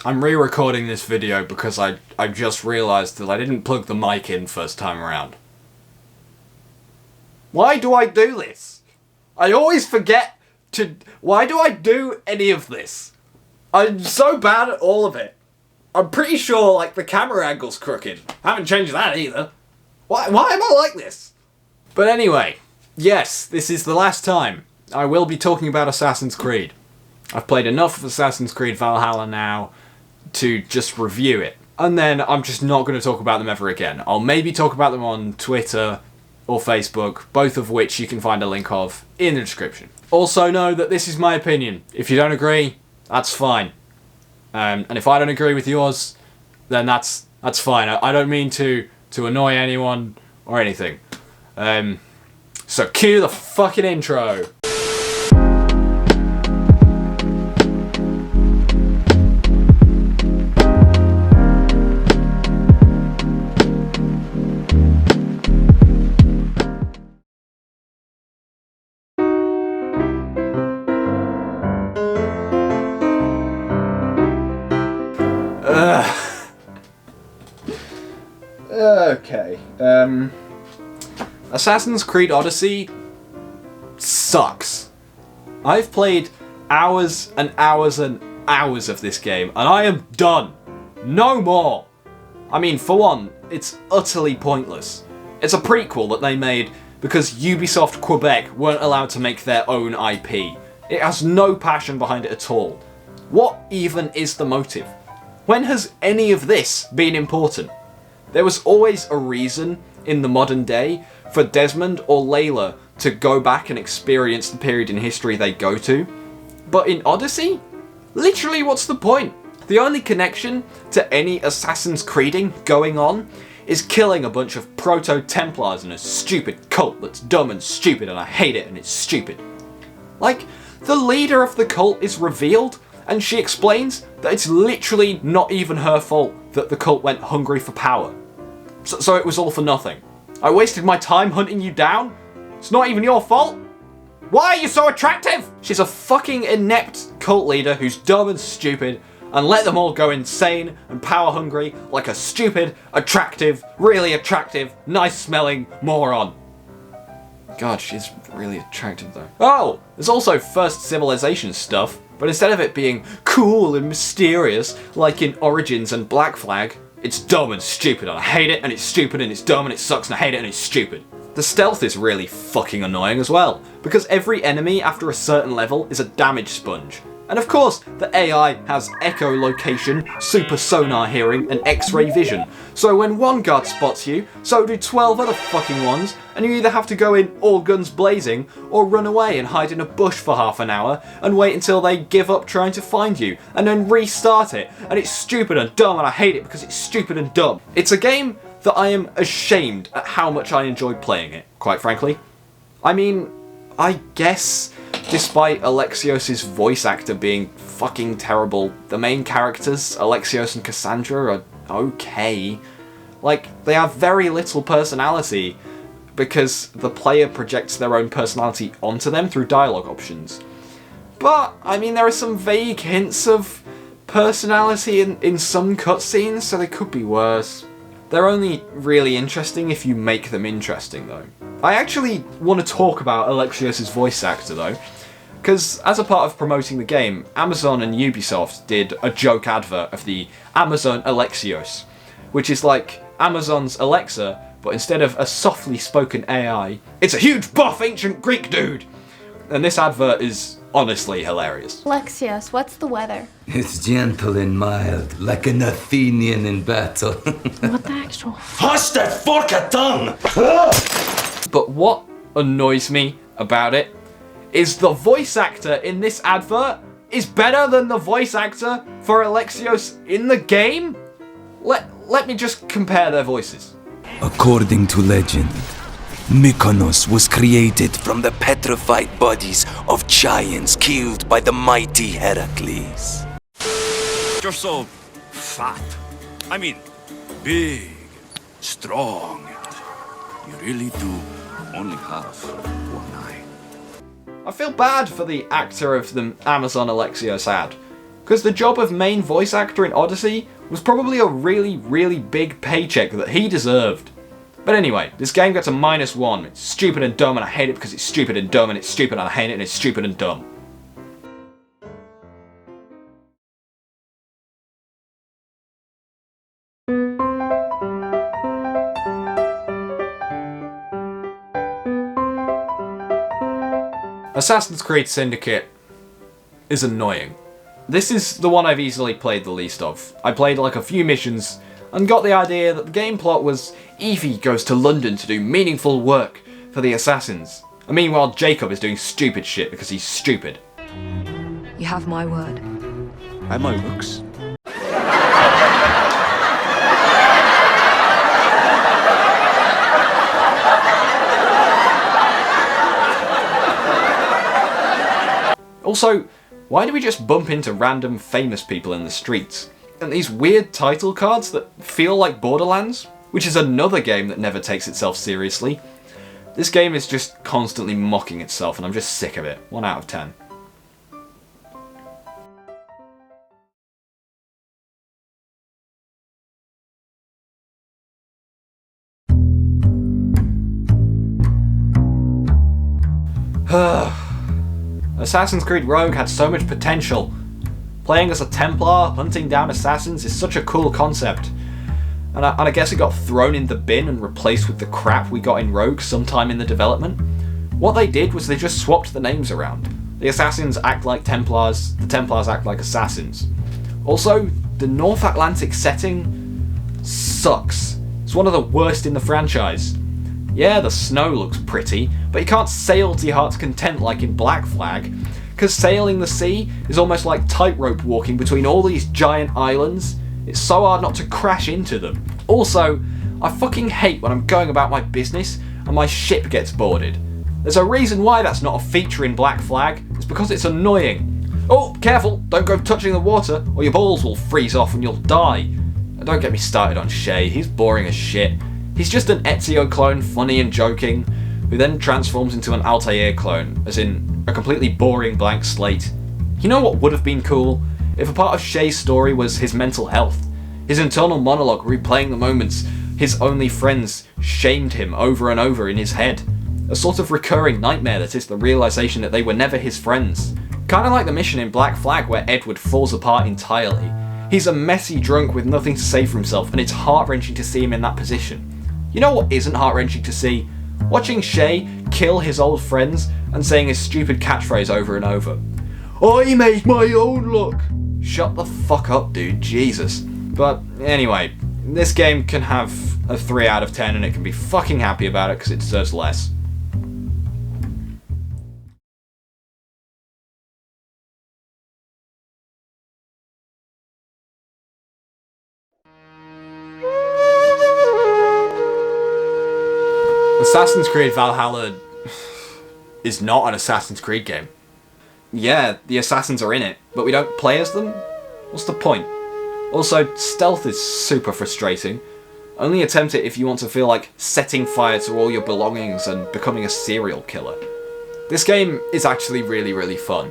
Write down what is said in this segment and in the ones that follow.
I'm re-recording this video because I just realised that I didn't plug the mic in first time around. Why do I do this? I always forget to... Why do I do any of this? I'm so bad at all of it. I'm pretty sure, like, the camera angle's crooked. I haven't changed that either. Why am I like this? But anyway, yes, this is the last time I will be talking about Assassin's Creed. I've played enough of Assassin's Creed Valhalla now to just review it. And then I'm just not going to talk about them ever again. I'll maybe talk about them on Twitter or Facebook, both of which you can find a link of in the description. Also know that this is my opinion. If you don't agree, that's fine. And if I don't agree with yours, then that's fine. I don't mean to annoy anyone or anything. So cue the fucking intro. Okay, Assassin's Creed Odyssey sucks. I've played hours and hours and hours of this game, and I am done. No more. I mean, for one, it's utterly pointless. It's a prequel that they made because Ubisoft Quebec weren't allowed to make their own IP. It has no passion behind it at all. What even is the motive? When has any of this been important? There was always a reason in the modern day for Desmond or Layla to go back and experience the period in history they go to. But in Odyssey? Literally, what's the point? The only connection to any Assassin's Creeding going on is killing a bunch of proto-Templars in a stupid cult that's dumb and stupid, and I hate it and it's stupid. Like, the leader of the cult is revealed, and she explains that it's literally not even her fault that the cult went hungry for power. So it was all for nothing. I wasted my time hunting you down? It's not even your fault? Why are you so attractive? She's a fucking inept cult leader who's dumb and stupid, and let them all go insane and power hungry like a stupid, attractive, really attractive, nice smelling moron. God, she's really attractive though. Oh, there's also First Civilization stuff, but instead of it being cool and mysterious like in Origins and Black Flag, it's dumb and stupid, and I hate it, and it's stupid, and it's dumb, and it sucks, and I hate it, and it's stupid. The stealth is really fucking annoying as well, because every enemy after a certain level is a damage sponge. And of course, the AI has echolocation, super sonar hearing, and X-ray vision. So when one guard spots you, so do 12 other fucking ones, and you either have to go in all guns blazing, or run away and hide in a bush for half an hour, and wait until they give up trying to find you, and then restart it. And it's stupid and dumb, and I hate it because it's stupid and dumb. It's a game that I am ashamed at how much I enjoyed playing it, quite frankly. I mean, I guess despite Alexios' voice actor being fucking terrible, the main characters, Alexios and Cassandra, are okay. Like, they have very little personality because the player projects their own personality onto them through dialogue options. But, I mean, there are some vague hints of personality in some cutscenes, so they could be worse. They're only really interesting if you make them interesting, though. I actually want to talk about Alexios' voice actor, though, because as a part of promoting the game, Amazon and Ubisoft did a joke advert of the Amazon Alexios, which is like Amazon's Alexa, but instead of a softly spoken AI, it's a huge buff ancient Greek dude! And this advert is honestly hilarious. Alexios, what's the weather? It's gentle and mild, like an Athenian in battle. What the actual... Hush that forked tongue! But what annoys me about it is the voice actor in this advert is better than the voice actor for Alexios in the game? Let me just compare their voices. According to legend, Mykonos was created from the petrified bodies of giants killed by the mighty Heracles. You're so fat. I mean, big, strong. You really do only have one eye. I feel bad for the actor of the Amazon Alexios ad, because the job of main voice actor in Odyssey was probably a really, really big paycheck that he deserved. But anyway, this game gets a -1. It's stupid and dumb, and I hate it because it's stupid and dumb, and it's stupid and I hate it, and it's stupid and dumb. Assassin's Creed Syndicate is annoying. This is the one I've easily played the least of. I played like a few missions and got the idea that the game plot was Evie goes to London to do meaningful work for the assassins. And meanwhile Jacob is doing stupid shit because he's stupid. You have my word. And my looks. Also, why do we just bump into random famous people in the streets? And these weird title cards that feel like Borderlands, which is another game that never takes itself seriously. This game is just constantly mocking itself and I'm just sick of it. 1 out of 10. Assassin's Creed Rogue had so much potential. Playing as a Templar, hunting down assassins is such a cool concept. And I guess it got thrown in the bin and replaced with the crap we got in Rogue sometime in the development. What they did was they just swapped the names around. The assassins act like Templars, the Templars act like assassins. Also, the North Atlantic setting sucks. It's one of the worst in the franchise. Yeah, the snow looks pretty, but you can't sail to your heart's content like in Black Flag, because sailing the sea is almost like tightrope walking between all these giant islands. It's so hard not to crash into them. Also, I fucking hate when I'm going about my business and my ship gets boarded. There's a reason why that's not a feature in Black Flag. It's because it's annoying. Oh, careful, don't go touching the water or your balls will freeze off and you'll die. And don't get me started on Shay, he's boring as shit. He's just an Ezio clone, funny and joking, who then transforms into an Altair clone, as in a completely boring blank slate. You know what would have been cool? If a part of Shay's story was his mental health, his internal monologue replaying the moments his only friends shamed him over and over in his head. A sort of recurring nightmare that is the realization that they were never his friends. Kinda like the mission in Black Flag where Edward falls apart entirely. He's a messy drunk with nothing to say for himself and it's heart-wrenching to see him in that position. You know what isn't heart-wrenching to see? Watching Shay kill his old friends and saying his stupid catchphrase over and over. I make my own luck! Shut the fuck up, dude, Jesus. But anyway, this game can have a 3 out of 10 and it can be fucking happy about it because it deserves less. Assassin's Creed Valhalla is not an Assassin's Creed game. Yeah, the assassins are in it, but we don't play as them? What's the point? Also, stealth is super frustrating. Only attempt it if you want to feel like setting fire to all your belongings and becoming a serial killer. This game is actually really, really fun.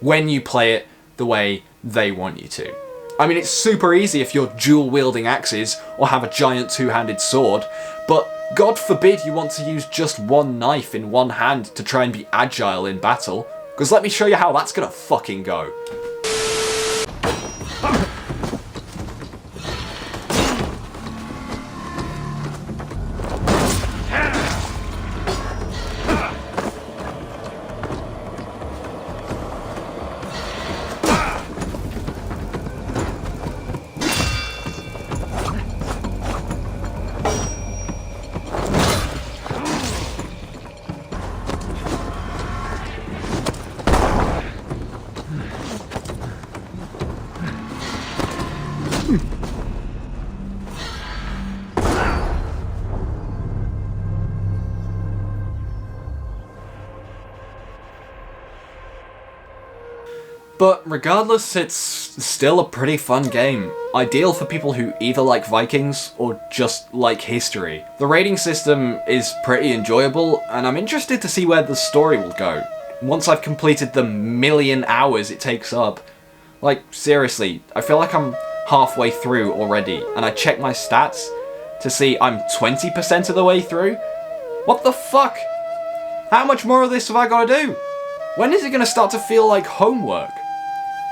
When you play it the way they want you to. I mean, it's super easy if you're dual-wielding axes or have a giant two-handed sword, but God forbid you want to use just one knife in one hand to try and be agile in battle, because let me show you how that's gonna fucking go. But regardless, it's still a pretty fun game. Ideal for people who either like Vikings or just like history. The rating system is pretty enjoyable, and I'm interested to see where the story will go. Once I've completed the million hours it takes up. Like, seriously, I feel like I'm halfway through already, and I check my stats to see I'm 20% of the way through? What the fuck? How much more of this have I got to do? When is it going to start to feel like homework?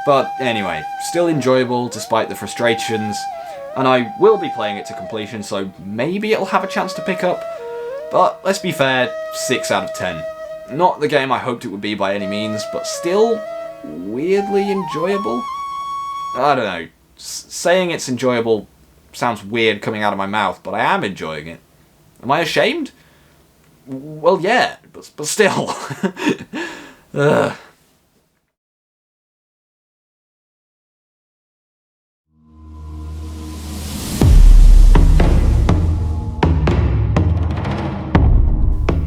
But anyway, still enjoyable despite the frustrations, and I will be playing it to completion, so maybe it'll have a chance to pick up. But let's be fair, 6 out of 10. Not the game I hoped it would be by any means, but still weirdly enjoyable? I don't know. Saying it's enjoyable sounds weird coming out of my mouth, but I am enjoying it. Am I ashamed? Well, yeah, but still. Ugh.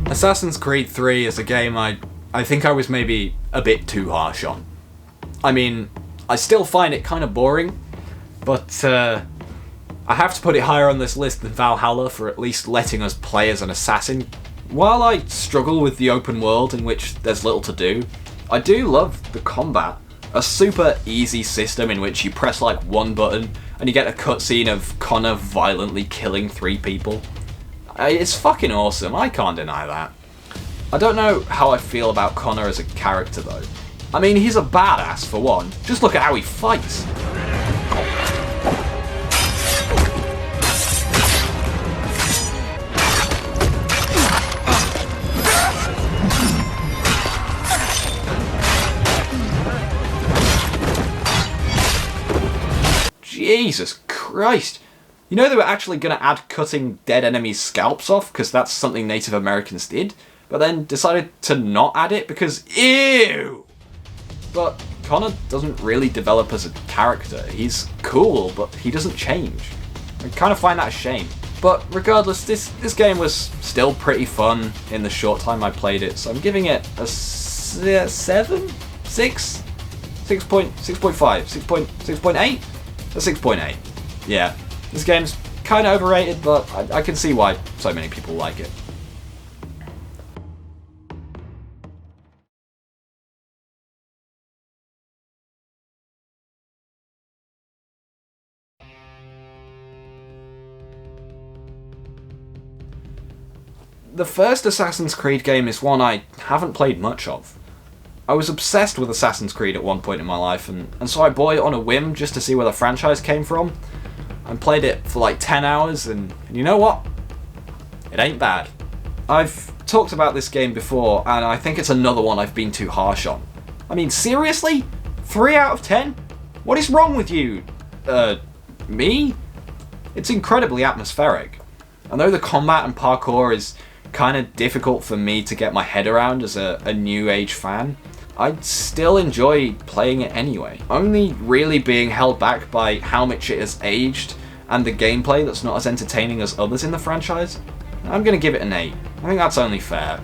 Assassin's Creed 3 is a game I think I was maybe a bit too harsh on. I mean, I still find it kind of boring, but I have to put it higher on this list than Valhalla for at least letting us play as an assassin. While I struggle with the open world in which there's little to do, I do love the combat. A super easy system in which you press like one button and you get a cutscene of Connor violently killing 3 people. It's fucking awesome, I can't deny that. I don't know how I feel about Connor as a character though. I mean, he's a badass for one. Just look at how he fights. Jesus Christ. You know they were actually going to add cutting dead enemies' scalps off, because that's something Native Americans did, but then decided to not add it because ew! But Connor doesn't really develop as a character. He's cool, but he doesn't change. I kind of find that a shame. But regardless, this game was still pretty fun in the short time I played it, so I'm giving it a 7? 6? 6.5? 6.8? A 6.8. Yeah. This game's kind of overrated, but I can see why so many people like it. The first Assassin's Creed game is one I haven't played much of. I was obsessed with Assassin's Creed at one point in my life, and so I bought it on a whim just to see where the franchise came from. I played it for like 10 hours, and you know what? It ain't bad. I've talked about this game before, and I think it's another one I've been too harsh on. I mean, seriously? 3 out of 10? What is wrong with you? Me? It's incredibly atmospheric. I know the combat and parkour is kind of difficult for me to get my head around as a new age fan. I'd still enjoy playing it anyway. Only really being held back by how much it has aged and the gameplay that's not as entertaining as others in the franchise. I'm gonna give it an 8. I think that's only fair.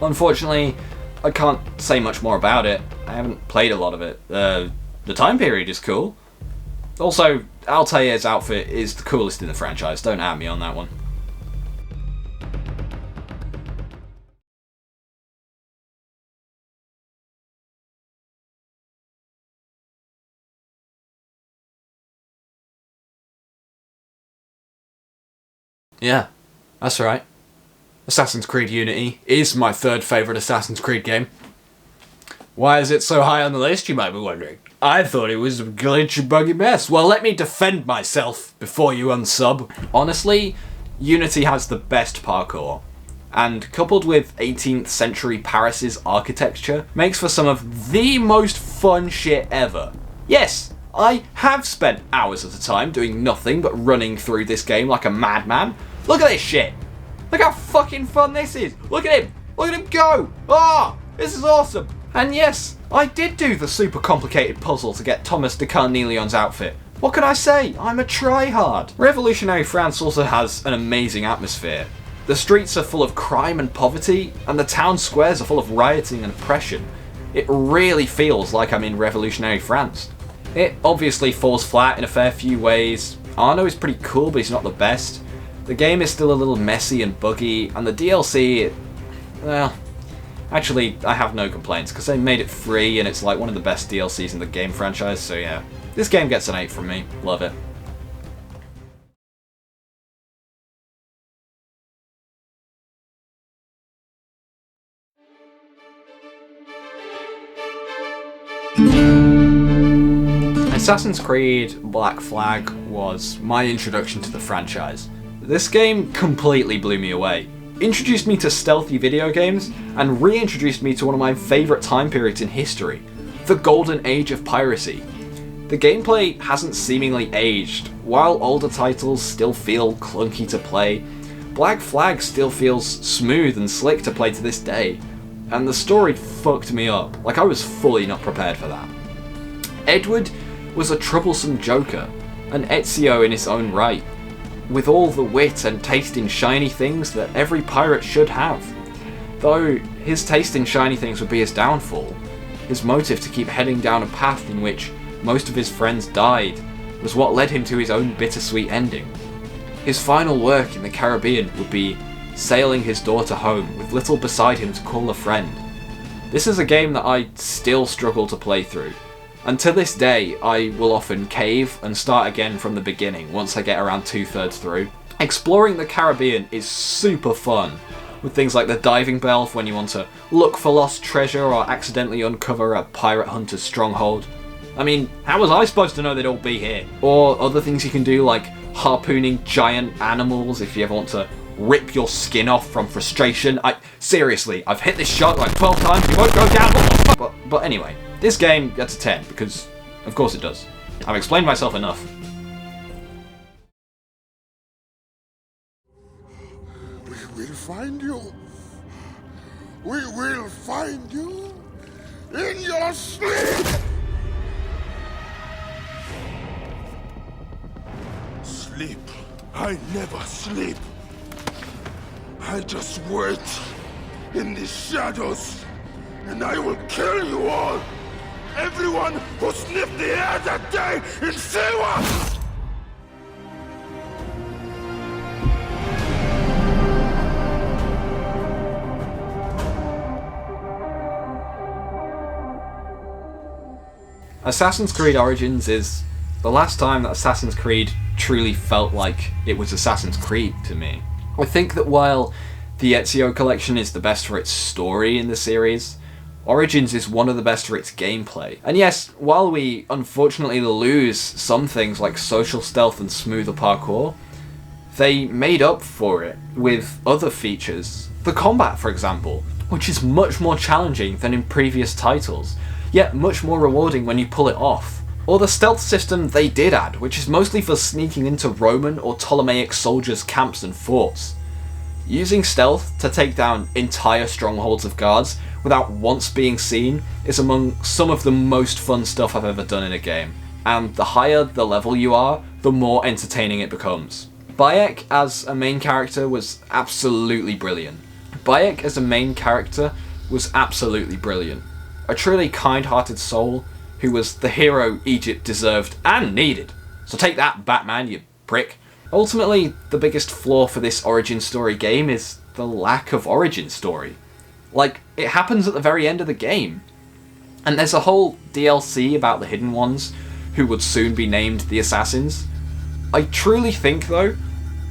Unfortunately, I can't say much more about it. I haven't played a lot of it. The time period is cool. Also, Altair's outfit is the coolest in the franchise. Don't at me on that one. Yeah, that's right. Assassin's Creed Unity is my third favourite Assassin's Creed game. Why is it so high on the list, you might be wondering? I thought it was a glitchy, buggy mess. Well, let me defend myself before you unsub. Honestly, Unity has the best parkour, and coupled with 18th century Paris's architecture, makes for some of the most fun shit ever. Yes, I have spent hours at a time doing nothing but running through this game like a madman. Look at this shit! Look how fucking fun this is! Look at him! Look at him go! Ah! This is awesome! And yes, I did do the super complicated puzzle to get Thomas de Carnelion's outfit. What can I say? I'm a tryhard. Revolutionary France also has an amazing atmosphere. The streets are full of crime and poverty, and the town squares are full of rioting and oppression. It really feels like I'm in revolutionary France. It obviously falls flat in a fair few ways. Arno is pretty cool, but he's not the best. The game is still a little messy and buggy, and the DLC, well, Actually, I have no complaints, because they made it free and it's like one of the best DLCs in the game franchise, so yeah. This game gets an 8 from me. Love it. Assassin's Creed Black Flag was my introduction to the franchise. This game completely blew me away. Introduced me to stealthy video games, and reintroduced me to one of my favourite time periods in history, the golden age of piracy. The gameplay hasn't seemingly aged. While older titles still feel clunky to play, Black Flag still feels smooth and slick to play to this day. And the story fucked me up, like I was fully not prepared for that. Edward was a troublesome joker, an Ezio in his own right, with all the wit and taste in shiny things that every pirate should have. Though his taste in shiny things would be his downfall, his motive to keep heading down a path in which most of his friends died was what led him to his own bittersweet ending. His final work in the Caribbean would be sailing his daughter home with little beside him to call a friend. This is a game that I still struggle to play through, and to this day I will often cave and start again from the beginning once I get around 2/3 through. Exploring the Caribbean is super fun, with things like the diving bell for when you want to look for lost treasure or accidentally uncover a pirate hunter's stronghold. I mean, how was I supposed to know they'd all be here? Or other things you can do like harpooning giant animals if you ever want to rip your skin off from frustration. Seriously, I've hit this shark like 12 times, it won't go down. But anyway, this game gets a 10 because, of course it does. I've explained myself enough. We will find you. We will find you in your sleep. Sleep. I never sleep. I just wait in the shadows, and I will kill you all. Everyone who sniffed the air that day in Siwa! Assassin's Creed Origins is the last time that Assassin's Creed truly felt like it was Assassin's Creed to me. I think that while the Ezio collection is the best for its story in the series, Origins is one of the best for its gameplay. And yes, while we unfortunately lose some things like social stealth and smoother parkour, they made up for it with other features. The combat, for example, which is much more challenging than in previous titles, yet much more rewarding when you pull it off. Or the stealth system they did add, which is mostly for sneaking into Roman or Ptolemaic soldiers' camps and forts. Using stealth to take down entire strongholds of guards without once being seen is among some of the most fun stuff I've ever done in a game, and the higher the level you are, the more entertaining it becomes. Bayek as a main character was absolutely brilliant. A truly kind-hearted soul who was the hero Egypt deserved and needed. So take that, Batman, you prick. Ultimately, the biggest flaw for this origin story game is the lack of origin story. Like, it happens at the very end of the game. And there's a whole DLC about the Hidden Ones, who would soon be named the Assassins. I truly think, though,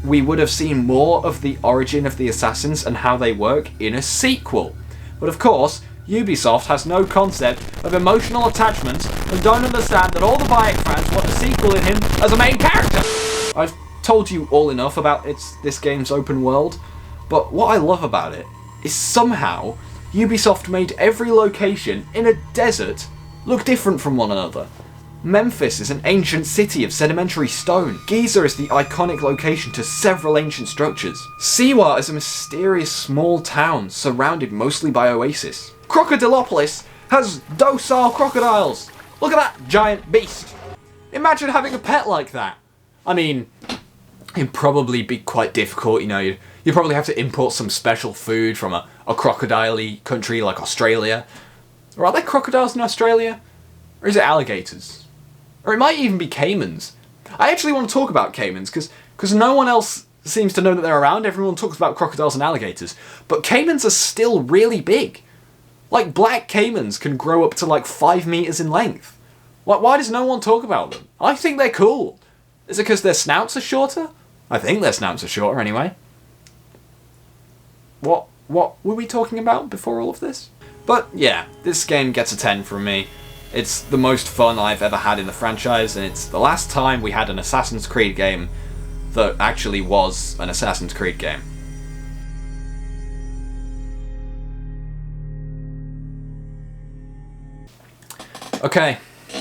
we would have seen more of the origin of the Assassins and how they work in a sequel. But of course, Ubisoft has no concept of emotional attachments and don't understand that all the Bayek fans want a sequel in him as a main character. I've told you all enough about this game's open world, but what I love about it is somehow Ubisoft made every location in a desert look different from one another. Memphis is an ancient city of sedimentary stone. Giza is the iconic location to several ancient structures. Siwa is a mysterious small town surrounded mostly by oasis. Crocodilopolis has docile crocodiles. Look at that giant beast. Imagine having a pet like that. I mean, it'd probably be quite difficult, you know, you'd probably have to import some special food from a crocodile-y country like Australia. Or are there crocodiles in Australia? Or is it alligators? Or it might even be caimans. I actually want to talk about caimans, because no one else seems to know that they're around. Everyone talks about crocodiles and alligators. But caimans are still really big. Like, black caimans can grow up to like 5 meters in length. Why does no one talk about them? I think they're cool. Is it because their snouts are shorter? I think their snouts are shorter anyway. What were we talking about before all of this? But yeah, this game gets a 10 from me. It's the most fun I've ever had in the franchise, and it's the last time we had an Assassin's Creed game that actually was an Assassin's Creed game. Okay,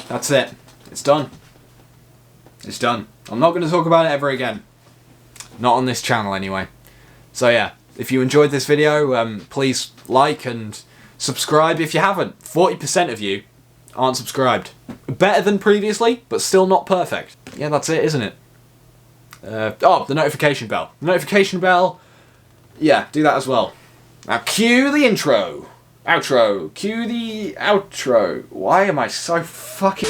that's it. It's done. It's done. I'm not going to talk about it ever again. Not on this channel anyway. So yeah, if you enjoyed this video, please like and subscribe if you haven't. 40% of you aren't subscribed. Better than previously, but still not perfect. Yeah, that's it, isn't it? Oh, the notification bell. The notification bell, yeah, do that as well. Now cue the intro. Outro. Cue the outro. Why am I so fucking...